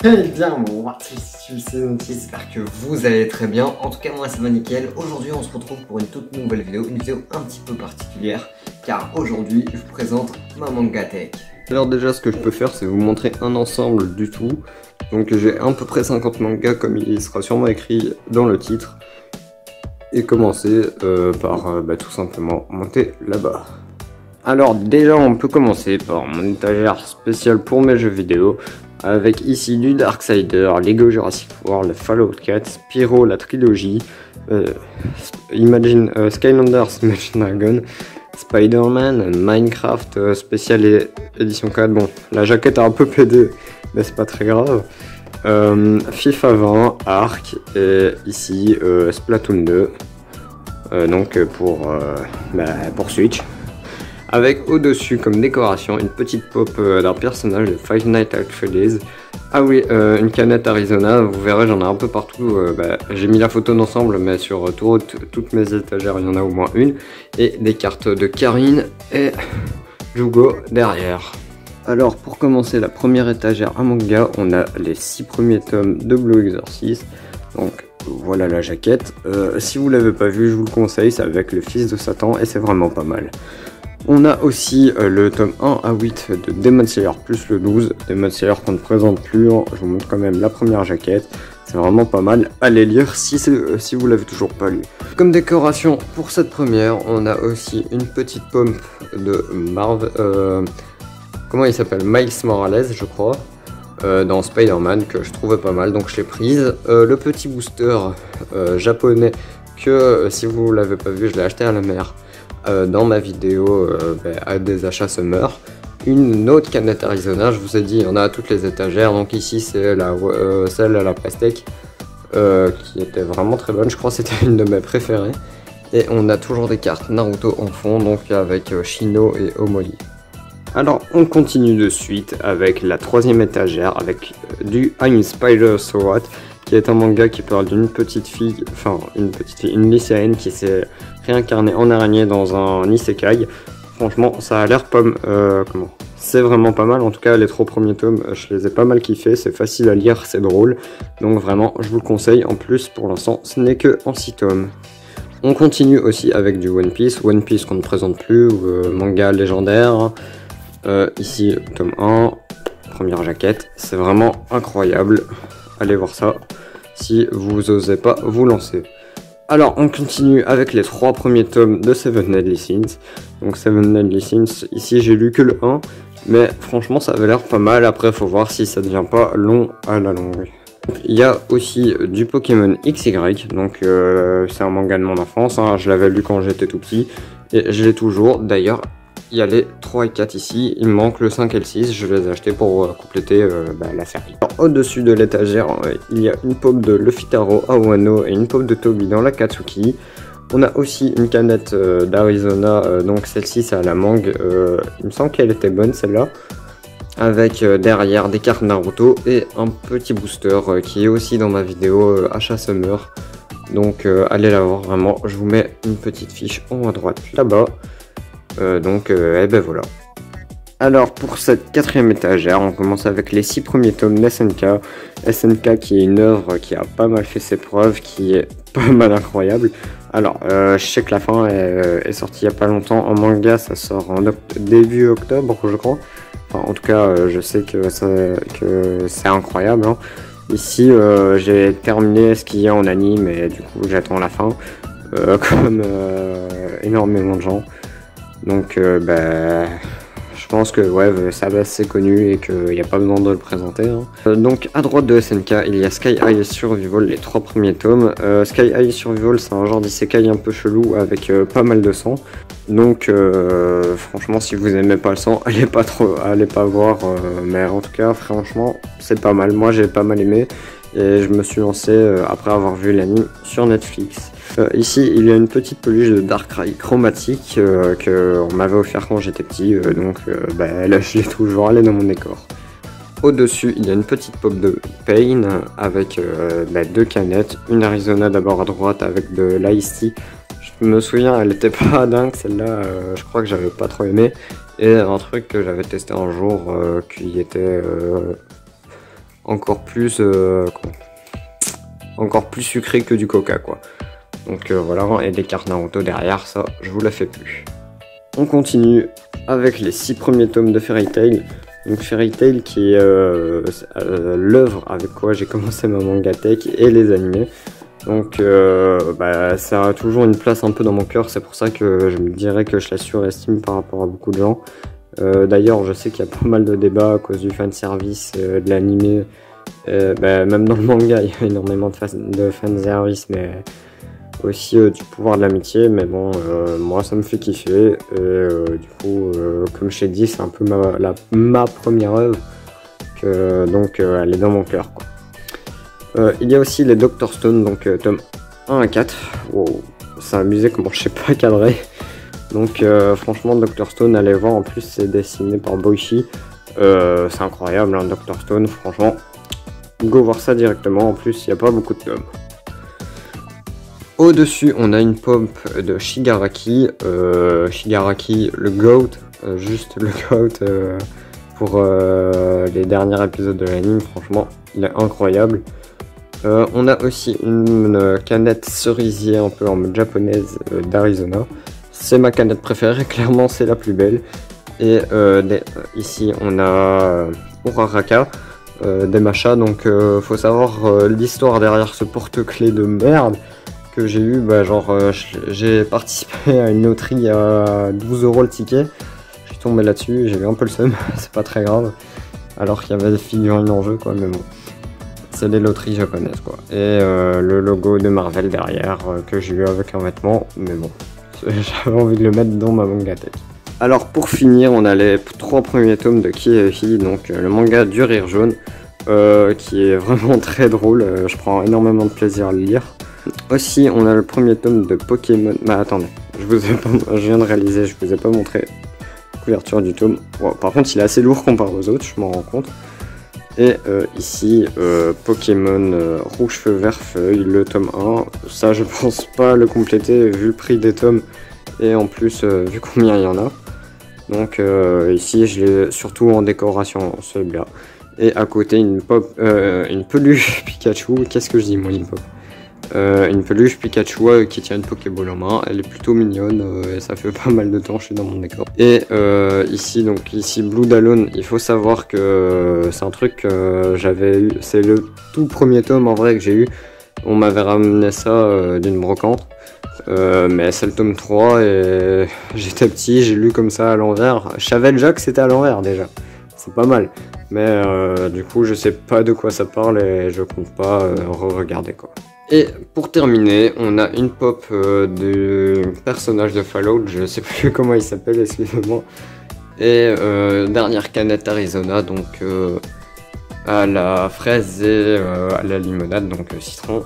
Eh bien, moi, j'espère que vous allez très bien. En tout cas, moi, ça va nickel. Aujourd'hui, on se retrouve pour une toute nouvelle vidéo, une vidéo un petit peu particulière, car aujourd'hui, je vous présente ma manga tech. Alors déjà, ce que je peux faire, c'est vous montrer un ensemble du tout. Donc j'ai à peu près 50 mangas, comme il sera sûrement écrit dans le titre. Et commencer par tout simplement monter là-bas. Alors déjà, on peut commencer par mon étagère spéciale pour mes jeux vidéo, avec ici du Darksider, Lego Jurassic World, Fallout 4, Spyro la trilogie, Skylanders Imagine Dragon, Spider-Man, Minecraft spécial édition 4. Bon, la jaquette a un peu pédé, mais c'est pas très grave. FIFA 20, Ark, et ici Splatoon 2, donc pour Switch. Avec au-dessus comme décoration une petite pop d'un personnage de Five Nights at Freddy's. Ah oui, une canette Arizona, vous verrez, j'en ai un peu partout. J'ai mis la photo d'ensemble, mais sur toutes mes étagères, il y en a au moins une. Et des cartes de Karine et Jugo derrière. Alors pour commencer la première étagère à manga, on a les 6 premiers tomes de Blue Exorcist. Donc voilà la jaquette. Si vous l'avez pas vu, je vous le conseille, c'est avec le fils de Satan et c'est vraiment pas mal. On a aussi le tome 1 à 8 de Demon Slayer plus le 12. Demon Slayer qu'on ne présente plus, hein. Je vous montre quand même la première jaquette. C'est vraiment pas mal, allez lire si vous l'avez toujours pas lu. Comme décoration pour cette première, on a aussi une petite pompe de Marvel, comment il s'appelle, Miles Morales je crois, dans Spider-Man, que je trouvais pas mal, donc je l'ai prise. Le petit booster japonais que si vous l'avez pas vu, je l'ai acheté à la mer. Dans ma vidéo à des achats summer. Une autre canette Arizona, je vous ai dit, il y en a à toutes les étagères. Donc ici c'est celle à la pastèque qui était vraiment très bonne, je crois que c'était une de mes préférées. Et on a toujours des cartes Naruto en fond, donc avec Shino et Omori. Alors on continue de suite avec la troisième étagère avec du I'm Spider So What, qui est un manga qui parle d'une petite fille, une lycéenne qui s'est réincarnée en araignée dans un isekai. Franchement, ça a l'air c'est vraiment pas mal. En tout cas, les 3 premiers tomes, je les ai pas mal kiffés. C'est facile à lire, c'est drôle. Donc vraiment, je vous le conseille. En plus, pour l'instant, ce n'est que en 6 tomes. On continue aussi avec du One Piece. One Piece qu'on ne présente plus, manga légendaire. Ici, tome 1, première jaquette. C'est vraiment incroyable. Allez voir ça si vous osez pas vous lancer. Alors on continue avec les 3 premiers tomes de Seven Deadly Sins. Donc Seven Deadly Sins, ici j'ai lu que le 1, mais franchement ça avait l'air pas mal. Après faut voir si ça devient pas long à la longue. Il y a aussi du Pokémon XY, donc c'est un manga de mon enfance, hein. Je l'avais lu quand j'étais tout petit et je l'ai toujours. D'ailleurs il y a les 3 et 4 ici, il me manque le 5 et le 6, je les ai achetés pour compléter la série. Au-dessus de l'étagère, il y a une pop de Luffy Taro à Wano et une pop de Toby dans la Katsuki. On a aussi une canette d'Arizona, donc celle-ci c'est à la mangue, il me semble qu'elle était bonne celle-là. Avec derrière des cartes Naruto et un petit booster qui est aussi dans ma vidéo achat summer. Donc allez la voir vraiment, je vous mets une petite fiche en haut à droite là-bas. Voilà. Alors pour cette 4e étagère, on commence avec les 6 premiers tomes d'SNK. SNK qui est une œuvre qui a pas mal fait ses preuves, qui est pas mal incroyable. Alors je sais que la fin est sortie il y a pas longtemps en manga, ça sort en début octobre je crois. Enfin en tout cas je sais que c'est incroyable, hein. Ici j'ai terminé ce qu'il y a en anime et du coup j'attends la fin comme énormément de gens. Donc je pense que ça va assez connu et qu'il n'y a pas besoin de le présenter, hein. Donc à droite de SNK il y a Sky High Survival, les 3 premiers tomes. Sky High Survival c'est un genre d'isekai un peu chelou avec pas mal de sang. Donc franchement si vous aimez pas le sang, allez pas voir, mais en tout cas franchement c'est pas mal. Moi j'ai pas mal aimé et je me suis lancé après avoir vu l'anime sur Netflix. Ici il y a une petite peluche de Darkrai chromatique qu'on m'avait offert quand j'étais petit, là je l'ai toujours, elle est dans mon décor. Au-dessus il y a une petite pop de Pain avec 2 canettes, une Arizona d'abord à droite avec de l'Ice Tea. Je me souviens, elle était pas dingue celle-là, je crois que j'avais pas trop aimé. Et un truc que j'avais testé un jour qui était encore plus sucré que du coca quoi. Donc voilà, et des cartes Naruto derrière, ça je vous la fais plus. On continue avec les 6 premiers tomes de Fairy Tail. Donc Fairy Tail qui est l'œuvre avec quoi j'ai commencé ma mangatech et les animés. Donc ça a toujours une place un peu dans mon cœur, c'est pour ça que je me dirais que je la surestime par rapport à beaucoup de gens. D'ailleurs je sais qu'il y a pas mal de débats à cause du fanservice de l'animé. Même dans le manga il y a énormément de fanservice, mais aussi du pouvoir de l'amitié, mais bon moi ça me fait kiffer et du coup comme je t'ai dit c'est un peu ma première œuvre, donc elle est dans mon cœur quoi. Il y a aussi les Dr Stone, donc tome 1 à 4. Wow, c'est amusé comment je sais pas cadrer. Donc franchement Dr Stone, allez voir, en plus c'est dessiné par Boichi. C'est incroyable hein, Dr Stone, franchement. Go voir ça directement, en plus il n'y a pas beaucoup de tomes. Au-dessus on a une pop de Shigaraki. Shigaraki le GOAT, juste le GOAT pour les derniers épisodes de l'anime, franchement il est incroyable. On a aussi une canette cerisier un peu en mode japonaise d'Arizona. C'est ma canette préférée, clairement c'est la plus belle. Et ici on a Uraraka des machas, donc faut savoir l'histoire derrière ce porte-clés de merde que j'ai eu. J'ai participé à une loterie à 12 € le ticket. Je suis tombé là-dessus, j'ai eu un peu le seum, c'est pas très grave. Alors qu'il y avait des figurines en jeu quoi, mais bon. C'est des loteries japonaises quoi. Et le logo de Marvel derrière que j'ai eu avec un vêtement, mais bon, j'avais envie de le mettre dans ma mangatech. Alors pour finir, on a les 3 premiers tomes de Kiei, donc le manga du rire jaune, qui est vraiment très drôle, je prends énormément de plaisir à le lire. Aussi on a le premier tome de Pokémon, attendez, je viens de réaliser, je vous ai pas montré la couverture du tome. Wow, par contre il est assez lourd comparé aux autres, je m'en rends compte. Et ici, Pokémon Rouge Feu Vert Feuille, le tome 1. Ça, je pense pas le compléter vu le prix des tomes et en plus, vu combien il y en a. Donc ici, je l'ai surtout en décoration, celui-là. Et à côté, une peluche Pikachu. Qu'est-ce que je dis, moi, une pop une peluche Pikachu qui tient une Pokéball en main, elle est plutôt mignonne et ça fait pas mal de temps que je suis dans mon décor. Et ici Blue Dalone, il faut savoir que c'est un truc que j'avais eu, c'est le tout premier tome en vrai que j'ai eu, on m'avait ramené ça d'une brocante, mais c'est le tome 3 et j'étais petit, j'ai lu comme ça à l'envers, je savais déjà que c'était à l'envers déjà, c'est pas mal. Mais du coup je sais pas de quoi ça parle et je compte pas re-regarder quoi. Et pour terminer, on a une pop du personnage de Fallout, je sais plus comment il s'appelle, excusez-moi. Et dernière canette Arizona, donc à la fraise et à la limonade, donc citron.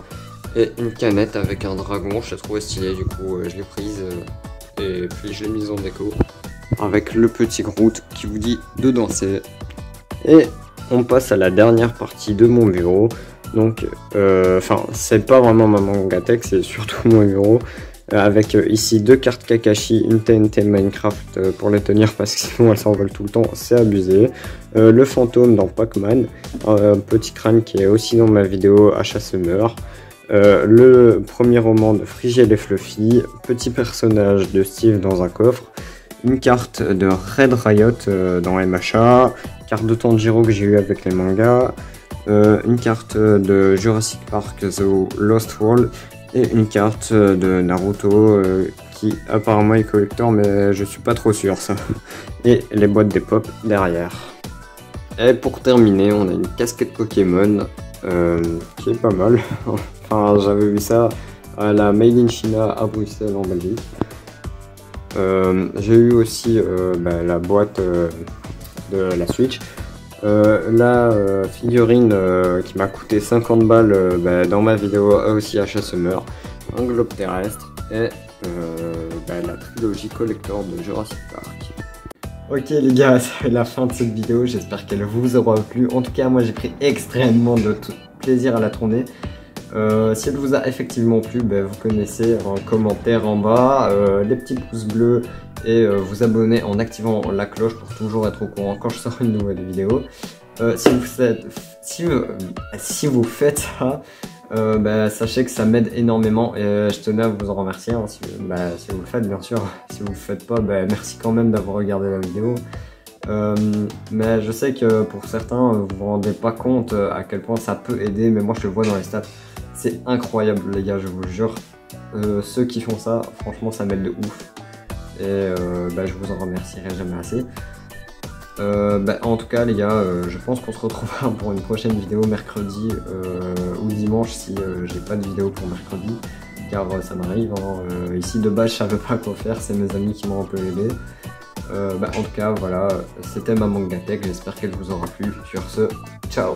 Et une canette avec un dragon, je l'ai trouvé stylé, du coup je l'ai prise et puis je l'ai mise en déco. Avec le petit Groot qui vous dit de danser. Et on passe à la dernière partie de mon bureau. Donc, c'est pas vraiment ma mangatech, c'est surtout mon bureau. Avec ici 2 cartes Kakashi, une TNT Minecraft pour les tenir parce que sinon elles s'envolent tout le temps, c'est abusé. Le fantôme dans Pac-Man, un petit crâne qui est aussi dans ma vidéo Achat Summer. Le premier roman de Frigiel et Fluffy, petit personnage de Steve dans un coffre. Une carte de Red Riot dans MHA, carte de Tanjiro que j'ai eu avec les mangas. Une carte de Jurassic Park The Lost World et une carte de Naruto qui apparemment est collector mais je suis pas trop sûr ça. Et les boîtes des pop derrière. Et pour terminer on a une casquette Pokémon qui est pas mal. Enfin j'avais vu ça à la Made in China à Bruxelles en Belgique. J'ai eu aussi la boîte de la Switch. La figurine qui m'a coûté 50 balles dans ma vidéo aussi Achat Summer, un globe terrestre et la trilogie collector de Jurassic Park. Ok les gars, c'est la fin de cette vidéo, j'espère qu'elle vous aura plu. En tout cas moi j'ai pris extrêmement de plaisir à la tourner. Si elle vous a effectivement plu, vous connaissez, un commentaire en bas, les petits pouces bleus et vous abonner en activant la cloche pour toujours être au courant quand je sors une nouvelle vidéo. Si vous êtes si vous faites ça, sachez que ça m'aide énormément et je tenais à vous en remercier hein, si vous le faites bien sûr. Si vous le faites pas, merci quand même d'avoir regardé la vidéo. Mais je sais que pour certains, vous vous rendez pas compte à quel point ça peut aider, mais moi je le vois dans les stats. C'est incroyable les gars, je vous jure. Ceux qui font ça, franchement ça m'aide de ouf. Et je vous en remercierai jamais assez. En tout cas les gars, je pense qu'on se retrouvera pour une prochaine vidéo mercredi ou dimanche si j'ai pas de vidéo pour mercredi. Car ça m'arrive, hein. Ici de base je savais pas quoi faire, c'est mes amis qui m'ont un peu aidé. En tout cas voilà, c'était ma Manga Tech, j'espère qu'elle vous aura plu. Sur ce, ciao.